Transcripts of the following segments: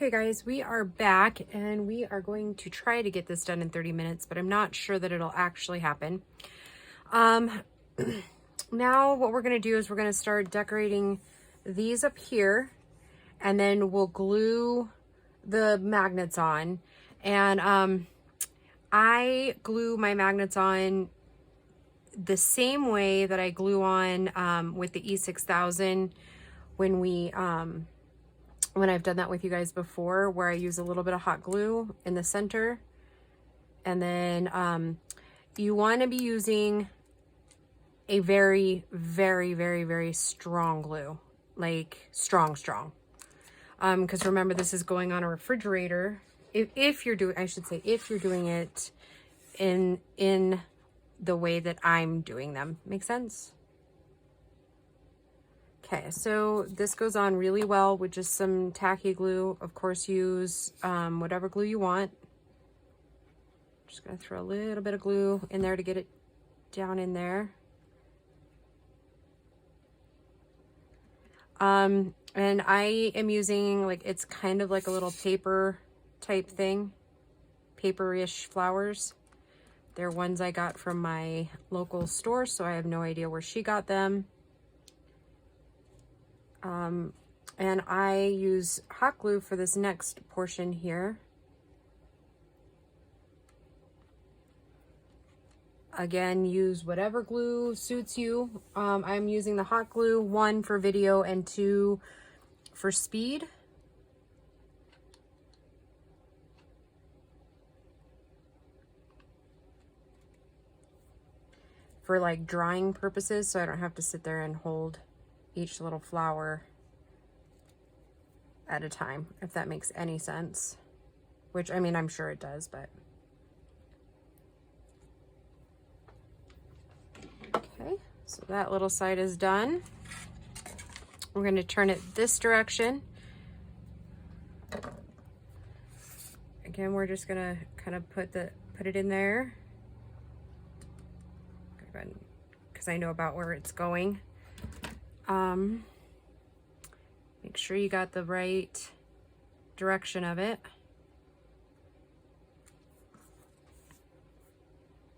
Okay guys, we are back and we are going to try to get this done in 30 minutes, but I'm not sure that it'll actually happen. Now what we're going to do is we're going to start decorating these up here, and then we'll glue the magnets on. And I glue my magnets on the same way that I glue on with the E6000 when I've done that with you guys before, where I use a little bit of hot glue in the center. And then you want to be using a very, very, very, very strong glue, like strong. Because remember, this is going on a refrigerator. If you're doing, I should say, if you're doing it in the way that I'm doing them. Make sense? Okay, so this goes on really well with just some tacky glue. Of course, use whatever glue you want. Just gonna throw a little bit of glue in there to get it down in there. And I am using, like, it's kind of like a little paper type thing, paperish flowers. They're ones I got from my local store, so I have no idea where she got them. And I use hot glue for this next portion here. Again, use whatever glue suits you. I'm using the hot glue, 1 for video and 2 for speed. For like drying purposes, so I don't have to sit there and hold each little flower at a time, if that makes any sense. Which, I mean, I'm sure it does, but. Okay, so that little side is done. We're going to turn it this direction. Again, we're just going to kind of put it in there, because I know about where it's going. Make sure you got the right direction of it,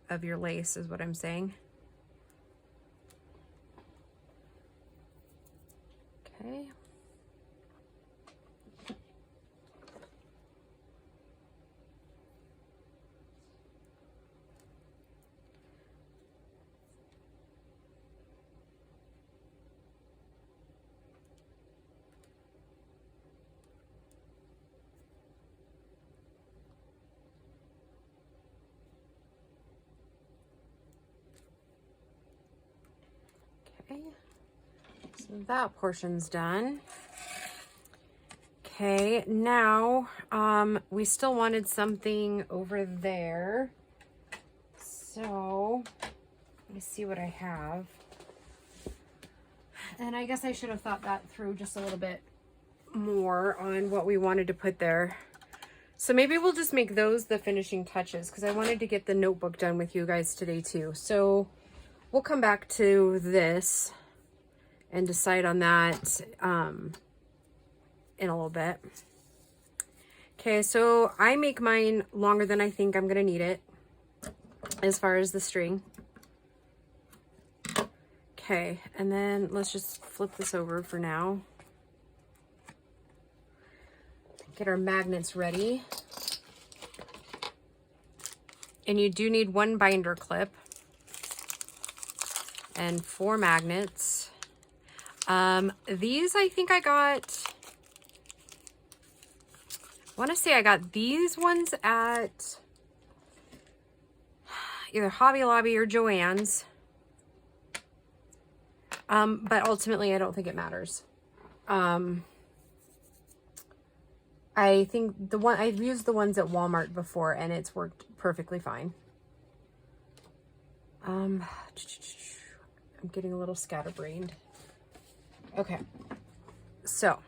of your lace is what I'm saying. Okay. So that portion's done. Okay, now we still wanted something over there. So let me see what I have. And I guess I should have thought that through just a little bit more on what we wanted to put there. So maybe we'll just make those the finishing touches, because I wanted to get the notebook done with you guys today too. So we'll come back to this and decide on that in a little bit. Okay, so I make mine longer than I think I'm gonna need it as far as the string. Okay, and then let's just flip this over for now. Get our magnets ready. And you do need 1 binder clip and 4 magnets. These I think I got, I want to say I got these ones at either Hobby Lobby or Joann's. But ultimately I don't think it matters. I think I've used the ones at Walmart before and it's worked perfectly fine. I'm getting a little scatterbrained. Okay, so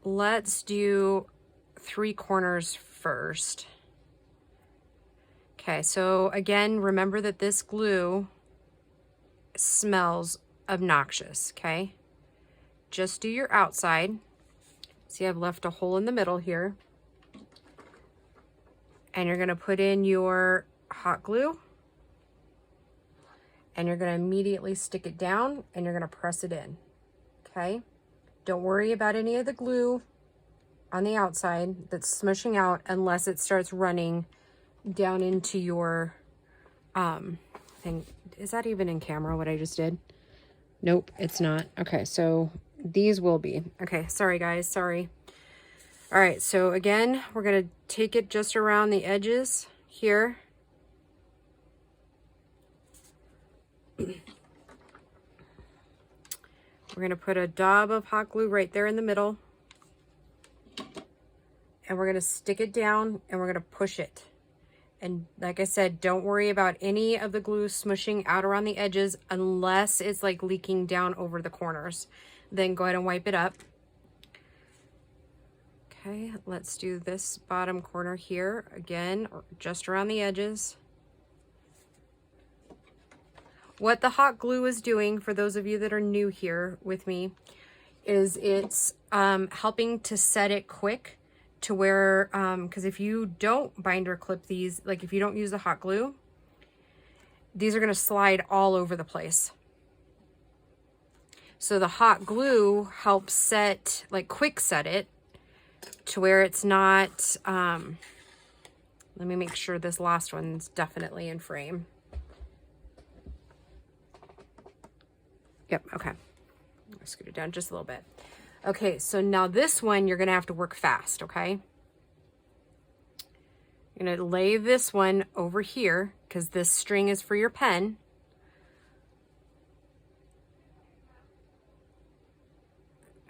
let's do 3 corners first. Okay, so again, remember that this glue smells obnoxious, okay? Just do your outside. See, I've left a hole in the middle here. And you're gonna put in your hot glue. And you're gonna immediately stick it down and you're gonna press it in, okay? Don't worry about any of the glue on the outside that's smushing out unless it starts running down into your thing. Is that even in camera what I just did? Nope, it's not. Okay, so these will be. Okay, sorry guys, sorry. All right, so again, we're gonna take it just around the edges here. We're gonna put a dab of hot glue right there in the middle. And we're gonna stick it down and we're gonna push it. And like I said, don't worry about any of the glue smushing out around the edges unless it's like leaking down over the corners. Then go ahead and wipe it up. Okay, let's do this bottom corner here again, just around the edges. What the hot glue is doing, for those of you that are new here with me, is it's helping to set it quick to where, because if you don't binder clip these, like if you don't use the hot glue, these are going to slide all over the place. So the hot glue helps set, like quick set it to where it's not, let me make sure this last one's definitely in frame. Yep, okay. I'll scoot it down just a little bit. Okay, so now this one, you're gonna have to work fast, okay? You're gonna lay this one over here because this string is for your pen.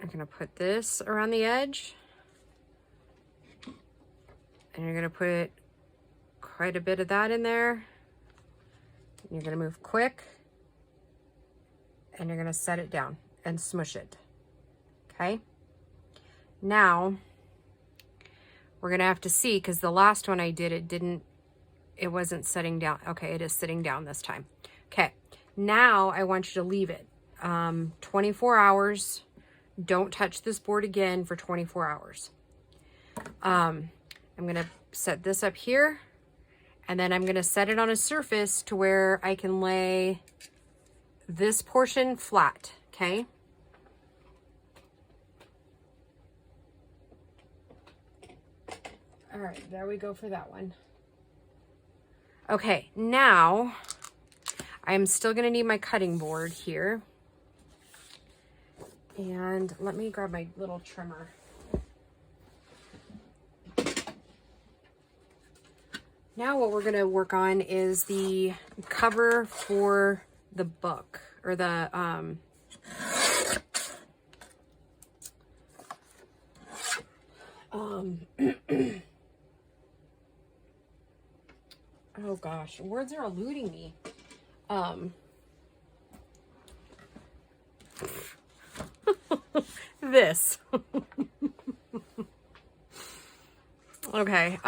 I'm gonna put this around the edge. And you're gonna put quite a bit of that in there. You're gonna move quick. And you're gonna set it down and smush it. Okay, now we're gonna have to see, because the last one I did, it wasn't setting down. Okay, it is sitting down this time. Okay, now I want you to leave it 24 hours. Don't touch this board again for 24 hours. I'm gonna set this up here, and then I'm gonna set it on a surface to where I can lay this portion flat, okay? All right, there we go for that one. Okay, now I'm still gonna need my cutting board here. And let me grab my little trimmer. Now what we're gonna work on is the cover for the book, or the, oh gosh, words are eluding me. This. Okay,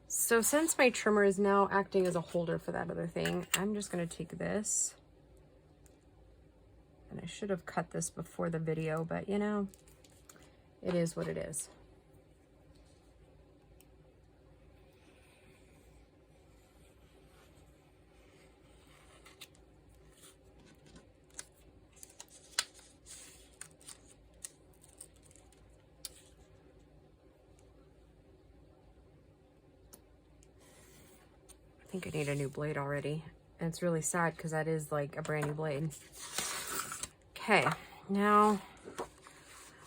so since my trimmer is now acting as a holder for that other thing, I'm just gonna take this, and I should have cut this before the video, but you know, it is what it is. I think I need a new blade already. And it's really sad because that is like a brand new blade. Okay, now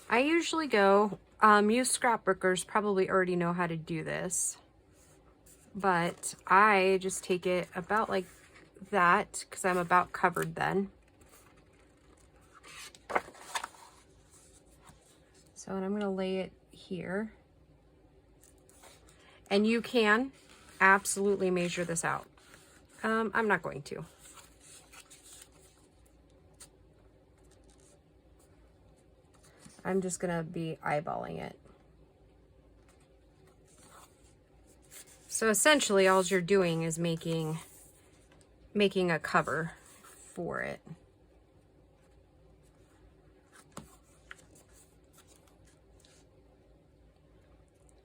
I usually go, you scrapbookers probably already know how to do this, but I just take it about like that because I'm about covered then. So and I'm going to lay it here. And you can absolutely measure this out. I'm not going to. I'm just gonna be eyeballing it. So essentially all you're doing is making a cover for it.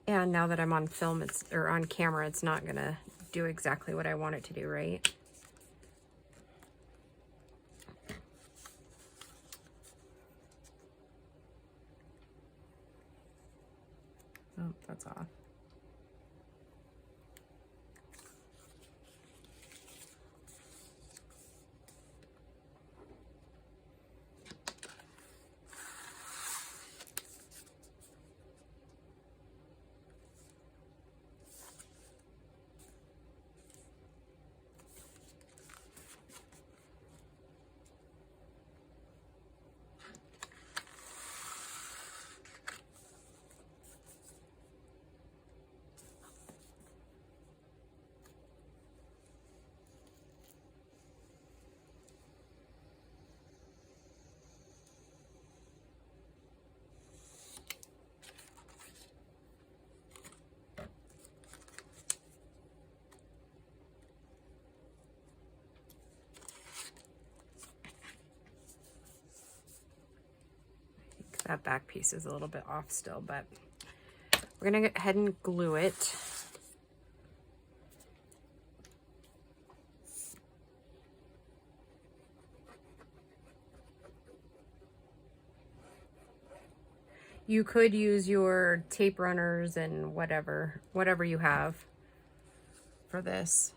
And now that I'm on film, or on camera, it's not gonna do exactly what I want it to do, right? Oh, that's off. That back piece is a little bit off still, but we're gonna go ahead and glue it. You could use your tape runners and whatever you have for this.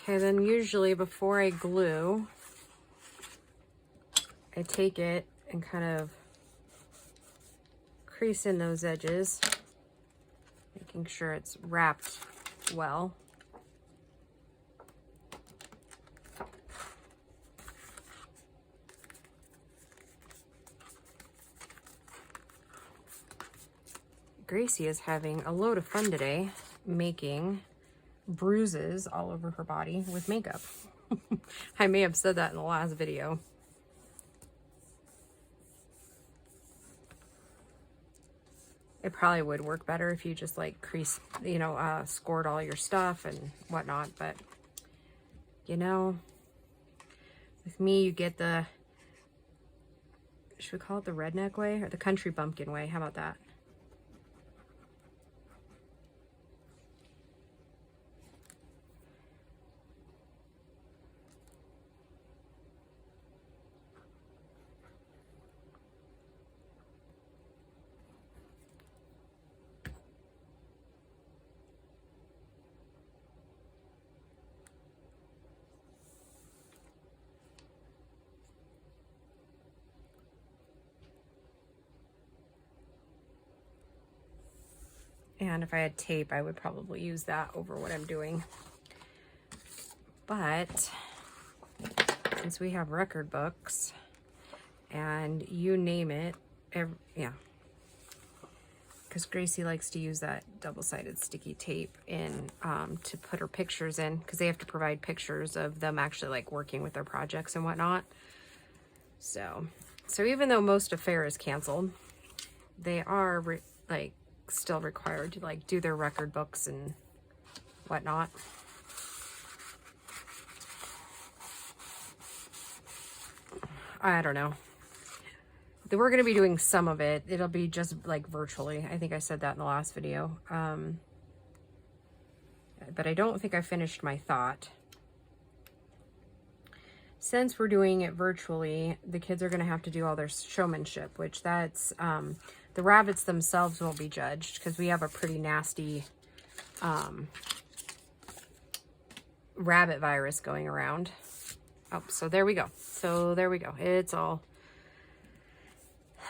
Okay, then usually before I glue, I take it and kind of crease in those edges, making sure it's wrapped well. Gracie is having a load of fun today, making bruises all over her body with makeup. I may have said that in the last video. It probably would work better if you just like crease, you know, scored all your stuff and whatnot, but you know, with me, you get the, should we call it the redneck way or the country bumpkin way? How about that? And if I had tape, I would probably use that over what I'm doing. But since we have record books and you name it, yeah. Because Gracie likes to use that double-sided sticky tape in to put her pictures in, because they have to provide pictures of them actually like working with their projects and whatnot. So even though most of fair is canceled, they are like still required to like do their record books and whatnot. I don't know. We're going to be doing some of it. It'll be just like virtually. I think I said that in the last video. But I don't think I finished my thought. Since we're doing it virtually, the kids are going to have to do all their showmanship, which that's, the rabbits themselves won't be judged because we have a pretty nasty rabbit virus going around. Oh, so there we go. So there we go. It's all,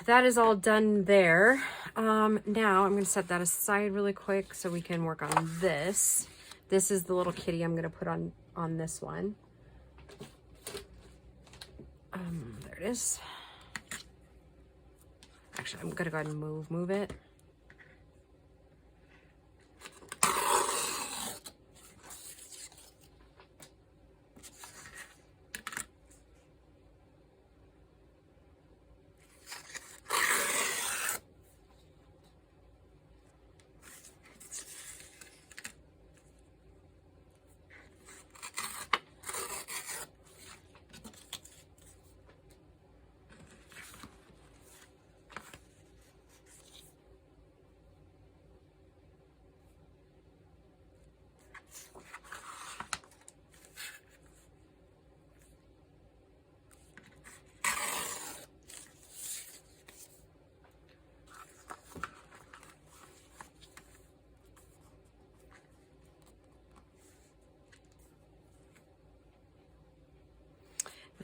that is all done there. Now I'm going to set that aside really quick so we can work on this. This is the little kitty I'm going to put on this one. There it is. Actually, I'm going to go ahead and move it.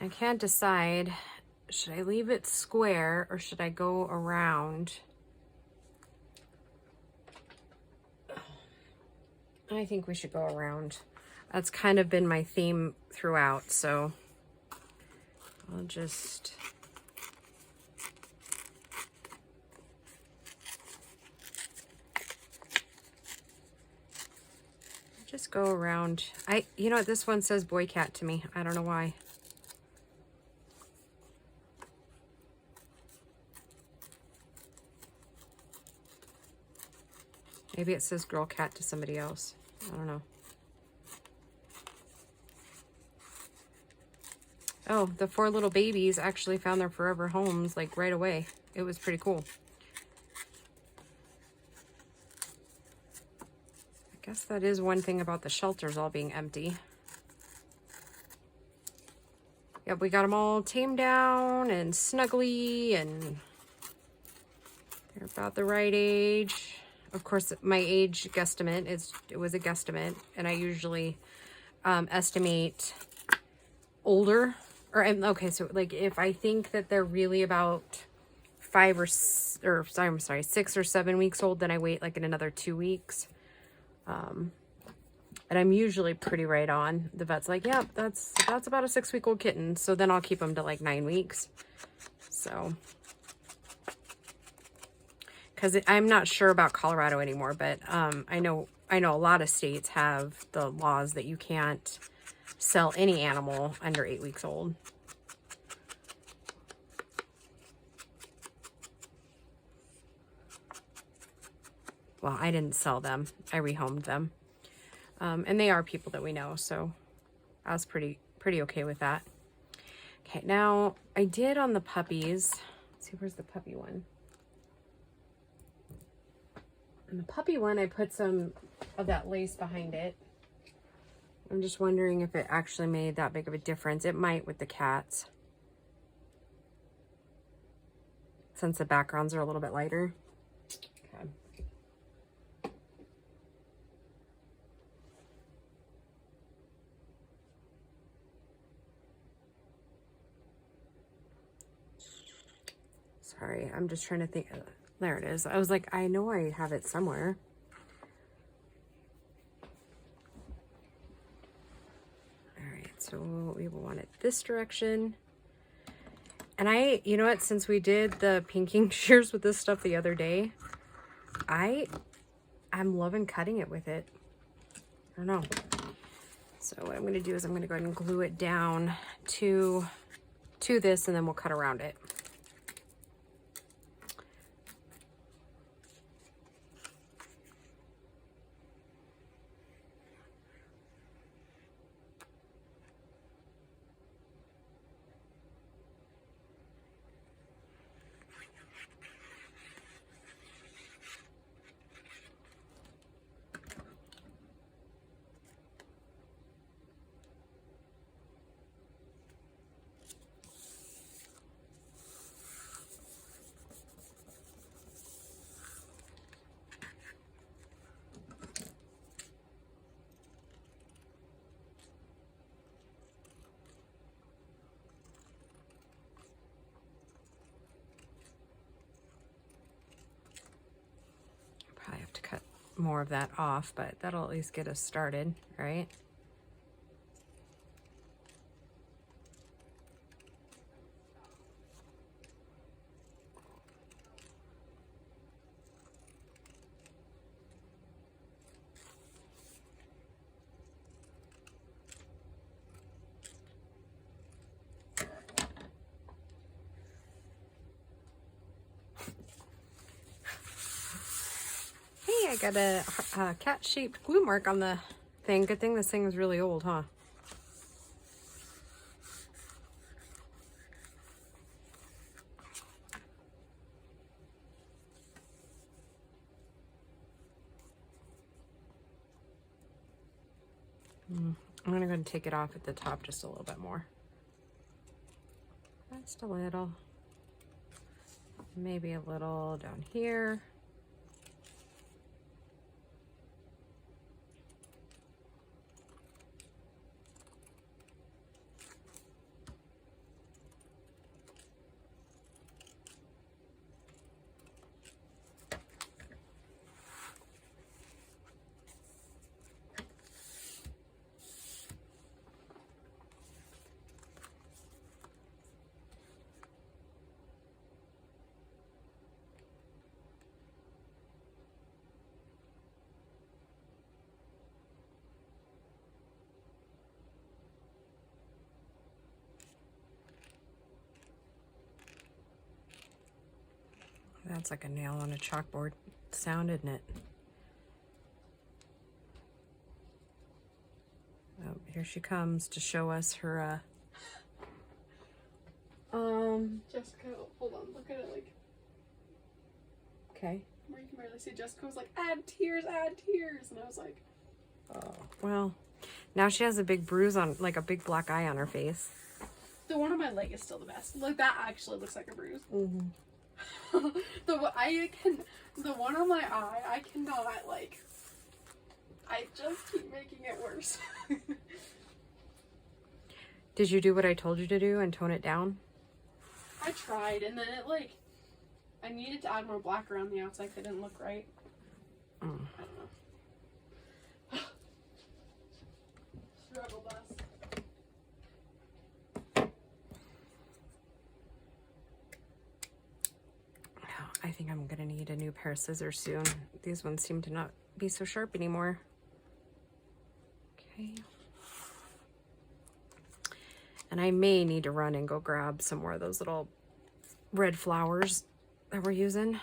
I can't decide, should I leave it square or should I go around? I think we should go around. That's kind of been my theme throughout, so I'll just go around. You know what, this one says boy cat to me. I don't know why. Maybe it says girl cat to somebody else. I don't know. Oh, the 4 little babies actually found their forever homes like right away. It was pretty cool. I guess that is one thing about the shelters all being empty. Yep, we got them all tamed down and snuggly, and they're about the right age. Of course, my age guesstimate it was a guesstimate, and I usually estimate older. Okay, so like if I think that they're really about 6 or 7 weeks old, then I wait like another 2 weeks. And I'm usually pretty right on. The vet's like, yep, that's about a 6-week-old kitten. So then I'll keep them to like 9 weeks. So, because I'm not sure about Colorado anymore, but I know a lot of states have the laws that you can't sell any animal under 8 weeks old. Well, I didn't sell them. I rehomed them. And they are people that we know, so I was pretty okay with that. Okay, now I did on the puppies. Let's see, where's the puppy one? And the puppy one, I put some of that lace behind it. I'm just wondering if it actually made that big of a difference. It might with the cats, since the backgrounds are a little bit lighter. Okay. Sorry, I'm just trying to think. There it is. I was like, I know I have it somewhere. All right, so we will want it this direction. And you know what, since we did the pinking shears with this stuff the other day, I'm loving cutting it with it. I don't know. So what I'm going to do is I'm going to go ahead and glue it down to this, and then we'll cut around it. Probably have to cut more of that off, but that'll at least get us started, right? I got a cat-shaped glue mark on the thing. Good thing this thing is really old, huh? I'm gonna go and take it off at the top just a little bit more. Just a little. Maybe a little down here. That's like a nail on a chalkboard sound, isn't it? Oh, here she comes to show us her, Jessica, hold on, look at it, like. Okay. Where you can barely see. Jessica was like, add tears, and I was like, oh. Well, now she has a big bruise on, like a big black eye on her face. the one on my leg is still the best. Like, that actually looks like a bruise. Mm-hmm. The one on my eye, I cannot, like, I just keep making it worse. Did you do what I told you to do and tone it down? I tried, and then it, like, I needed to add more black around the outside because it didn't look right. I don't know. Struggle bus. I think I'm gonna need a new pair of scissors soon. These ones seem to not be so sharp anymore. Okay. And I may need to run and go grab some more of those little red flowers that we're using.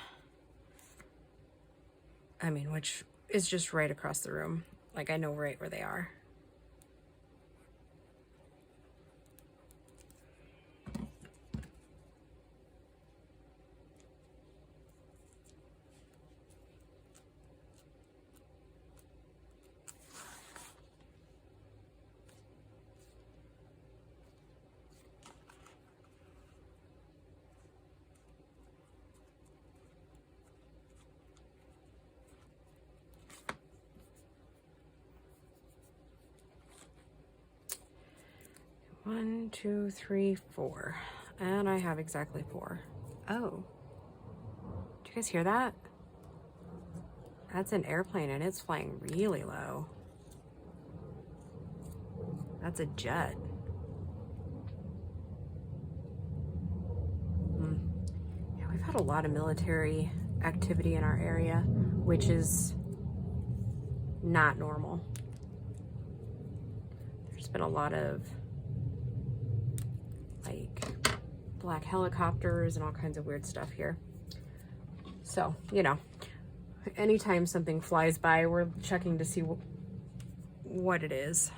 I mean, which is just right across the room. Like, I know right where they are. One, two, three, four. And I have exactly 4. Oh. Did you guys hear that? That's an airplane and it's flying really low. That's a jet. Yeah, we've had a lot of military activity in our area, which is not normal. There's been a lot of like black helicopters and all kinds of weird stuff here. So, you know, anytime something flies by, we're checking to see what it is.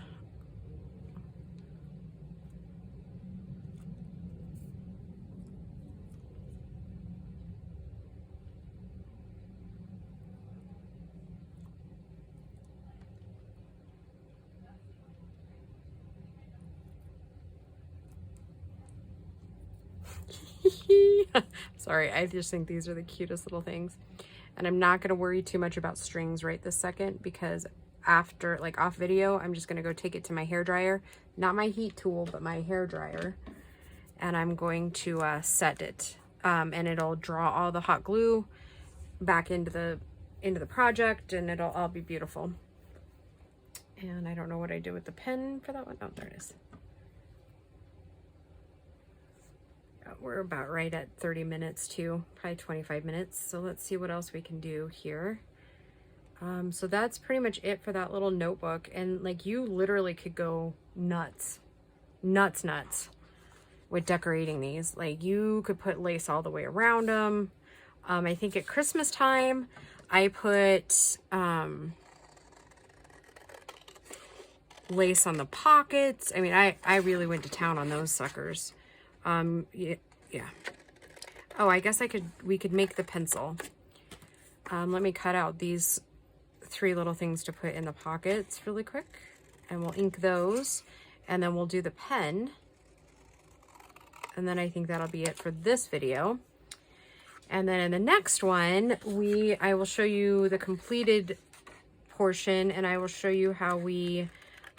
Sorry, I just think these are the cutest little things. And I'm not going to worry too much about strings right this second, because after, like off video, I'm just going to go take it to my hair dryer. Not my heat tool, but my hair dryer. And I'm going to set it. And it'll draw all the hot glue back into the project, and it'll all be beautiful. And I don't know what I did with the pen for that one. Oh, there it is. We're about right at 30 minutes too, probably 25 minutes. So let's see what else we can do here. So that's pretty much it for that little notebook. And like, you literally could go nuts with decorating these. Like, you could put lace all the way around them. I think at Christmas time, I put lace on the pockets. I mean, I really went to town on those suckers. Yeah. Oh, I guess we could make the pencil. Let me cut out these 3 little things to put in the pockets really quick, and we'll ink those, and then we'll do the pen. And then I think that'll be it for this video. And then in the next one, I will show you the completed portion, and I will show you how we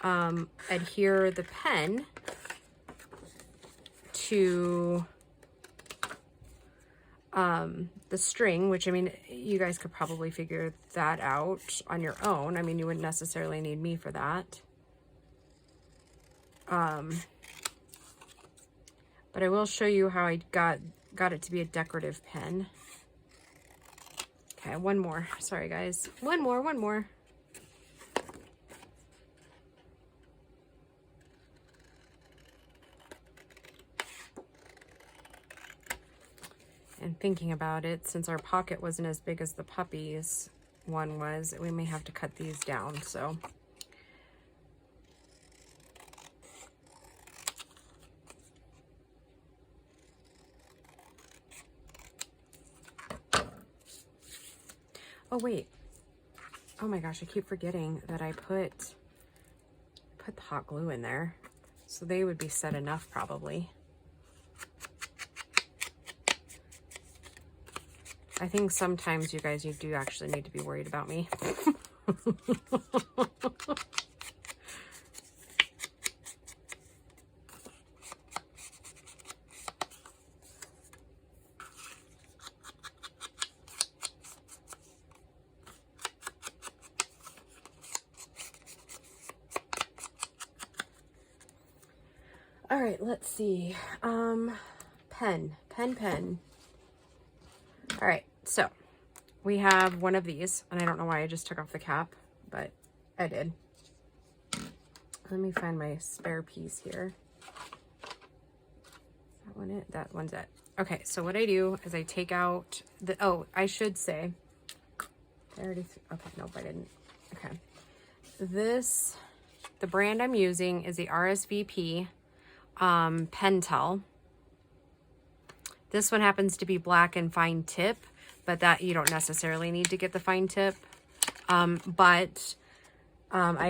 adhere the pen to the string, which, I mean, you guys could probably figure that out on your own. I mean, you wouldn't necessarily need me for that. But I will show you how I got it to be a decorative pen. Okay, one more. Sorry, guys. One more. And thinking about it, since our pocket wasn't as big as the puppy's one was, we may have to cut these down, so. Oh, wait. Oh my gosh, I keep forgetting that I put the hot glue in there. So they would be set enough probably. I think sometimes you guys, you do actually need to be worried about me. All right, let's see. Pen. All right, so we have one of these, and I don't know why I just took off the cap, but I did. Let me find my spare piece here. Is that one it? That one's it. Okay, so what I do is I take out the, oh, I should say, I already, okay, nope, I didn't. Okay. This, the brand I'm using is the RSVP Pentel. This one happens to be black and fine tip, but that you don't necessarily need to get the fine tip. I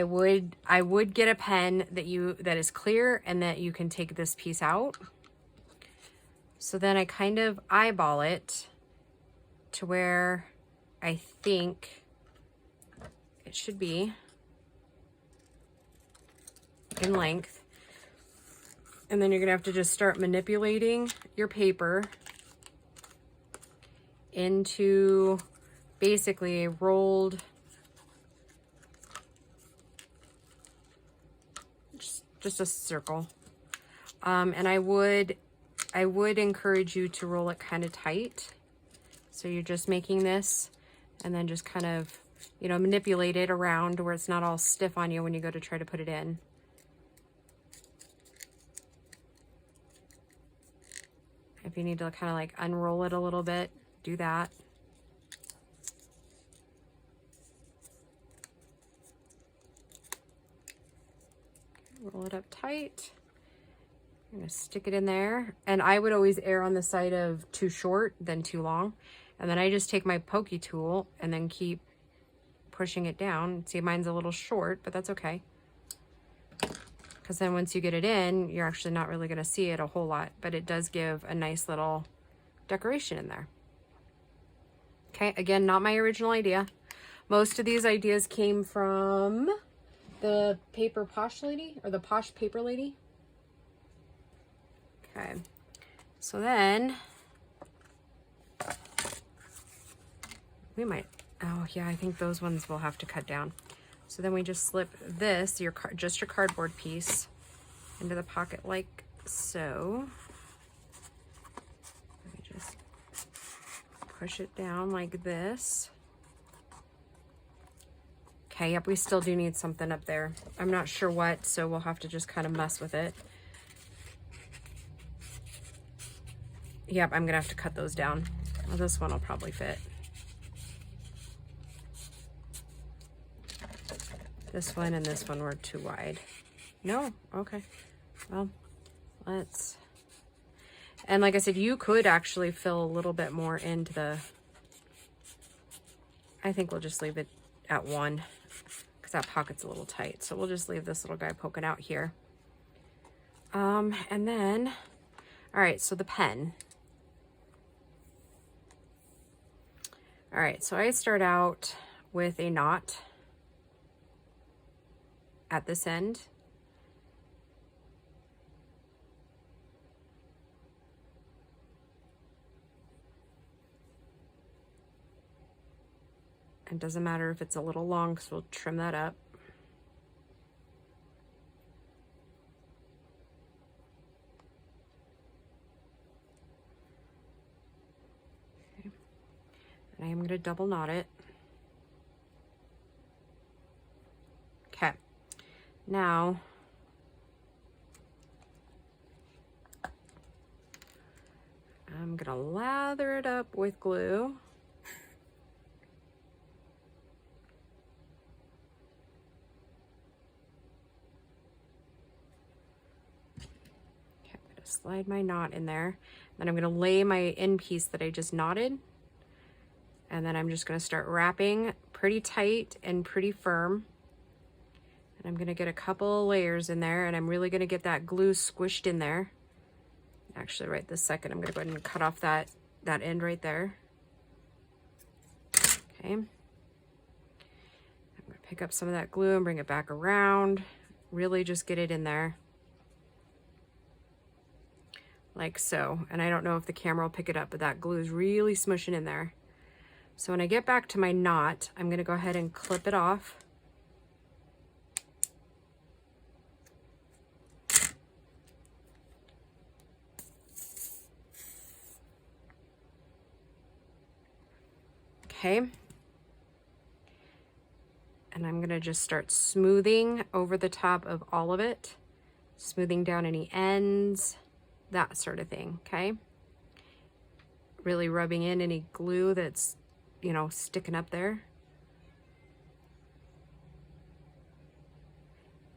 would get a pen that is clear and that you can take this piece out. So then I kind of eyeball it to where I think it should be in length. And then you're gonna have to just start manipulating your paper into basically a rolled, just a circle. And I would encourage you to roll it kind of tight. So you're just making this and then just kind of, you know, manipulate it around where it's not all stiff on you when you go to try to put it in. If you need to kind of like unroll it a little bit, do that. Roll it up tight. I'm gonna stick it in there. And I would always err on the side of too short than too long. And then I just take my pokey tool and then keep pushing it down. See, mine's a little short, but that's okay. Because then once you get it in, you're actually not really going to see it a whole lot, but it does give a nice little decoration in there. Okay, again, not my original idea. Most of these ideas came from the Paper Posh Lady, or the Posh Paper Lady. Okay, so then we might, oh yeah, I think those ones we'll have to cut down. So then we just slip this, just your cardboard piece, into the pocket like so. Let me just push it down like this. Okay, yep, we still do need something up there. I'm not sure what, so we'll have to just kind of mess with it. Yep, I'm gonna have to cut those down. Well, this one will probably fit. This one and this one were too wide. No, okay. Well, let's, and like I said, you could actually fill a little bit more into the, I think we'll just leave it at 1 because that pocket's a little tight. So we'll just leave this little guy poking out here. And then, all right, so the pen. All right, so I start out with a knot at this end. It doesn't matter if it's a little long because we'll trim that up. Okay. And I am going to double knot it. Okay. Now, I'm I'm gonna lather it up with glue. Okay, I'm gonna slide my knot in there. Then I'm gonna lay my end piece that I just knotted. And then I'm just gonna start wrapping pretty tight and pretty firm. And I'm gonna get a couple of layers in there, and I'm really gonna get that glue squished in there. Actually, right this second, I'm gonna go ahead and cut off that end right there. Okay. I'm gonna pick up some of that glue and bring it back around. Really just get it in there. Like so. And I don't know if the camera will pick it up, but that glue is really smushing in there. So when I get back to my knot, I'm gonna go ahead and clip it off. Okay. And I'm gonna just start smoothing over the top of all of it, smoothing down any ends, that sort of thing, okay? Really rubbing in any glue that's, you know, sticking up there.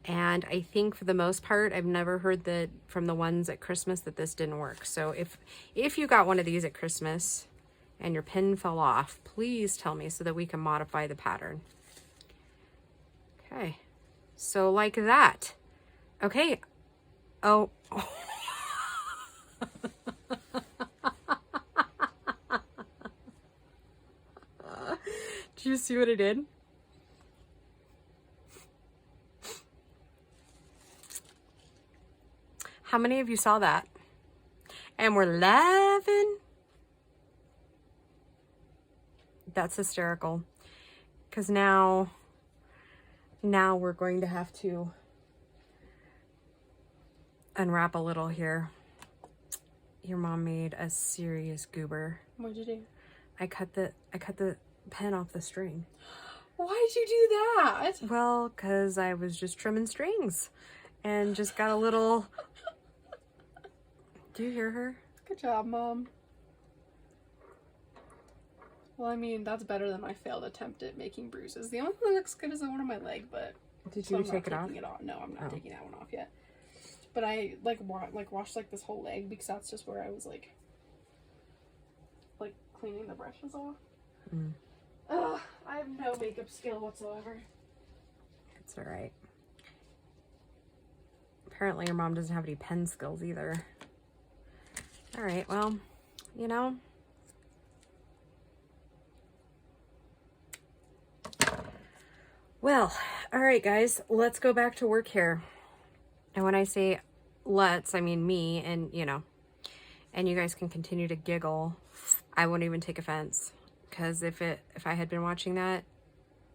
And I think for the most part, I've never heard that from the ones at Christmas that this didn't work. So if you got one of these at Christmas and your pin fell off, please tell me so that we can modify the pattern. Okay, so like that. Okay, oh. Did you see what I did? How many of you saw that? And we're laughing? That's hysterical. Because now we're going to have to unwrap a little here. Your mom made a serious goober. What'd you do? I cut the pen off the string. Why did you do that? Well, because I was just trimming strings and just got a little... Do you hear her? Good job, Mom. Well, I mean, that's better than my failed attempt at making bruises. The only thing that looks good is the one on my leg, but... Did you take it off? No, I'm not taking that one off yet. But I, washed, this whole leg because that's just where I was, cleaning the brushes off. Mm. Ugh, I have no makeup skill whatsoever. It's all right. Apparently your mom doesn't have any pen skills either. All right, well, you know. Well, all right, guys, let's go back to work here. And when I say let's, I mean me, and, you know, and you guys can continue to giggle. I won't even take offense, because if I had been watching that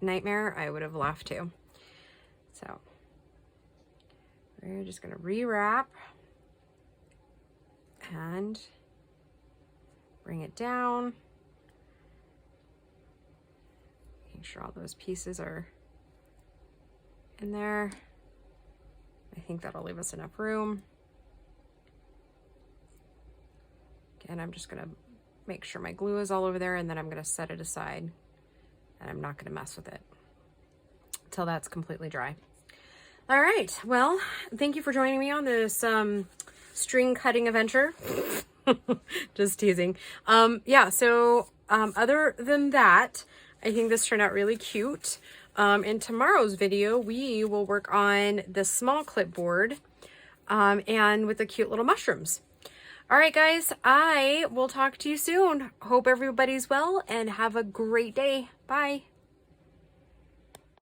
nightmare, I would have laughed too. So we're just gonna rewrap and bring it down, making sure all those pieces are in there. I think that'll leave us enough room. Again, I'm just gonna make sure my glue is all over there, and then I'm gonna set it aside, and I'm not gonna mess with it until that's completely dry. All right, well, thank you for joining me on this string cutting adventure. Just teasing. Yeah, so other than that, I think this turned out really cute. In tomorrow's video, we will work on the small clipboard and with the cute little mushrooms. All right, guys, I will talk to you soon. Hope everybody's well and have a great day. Bye.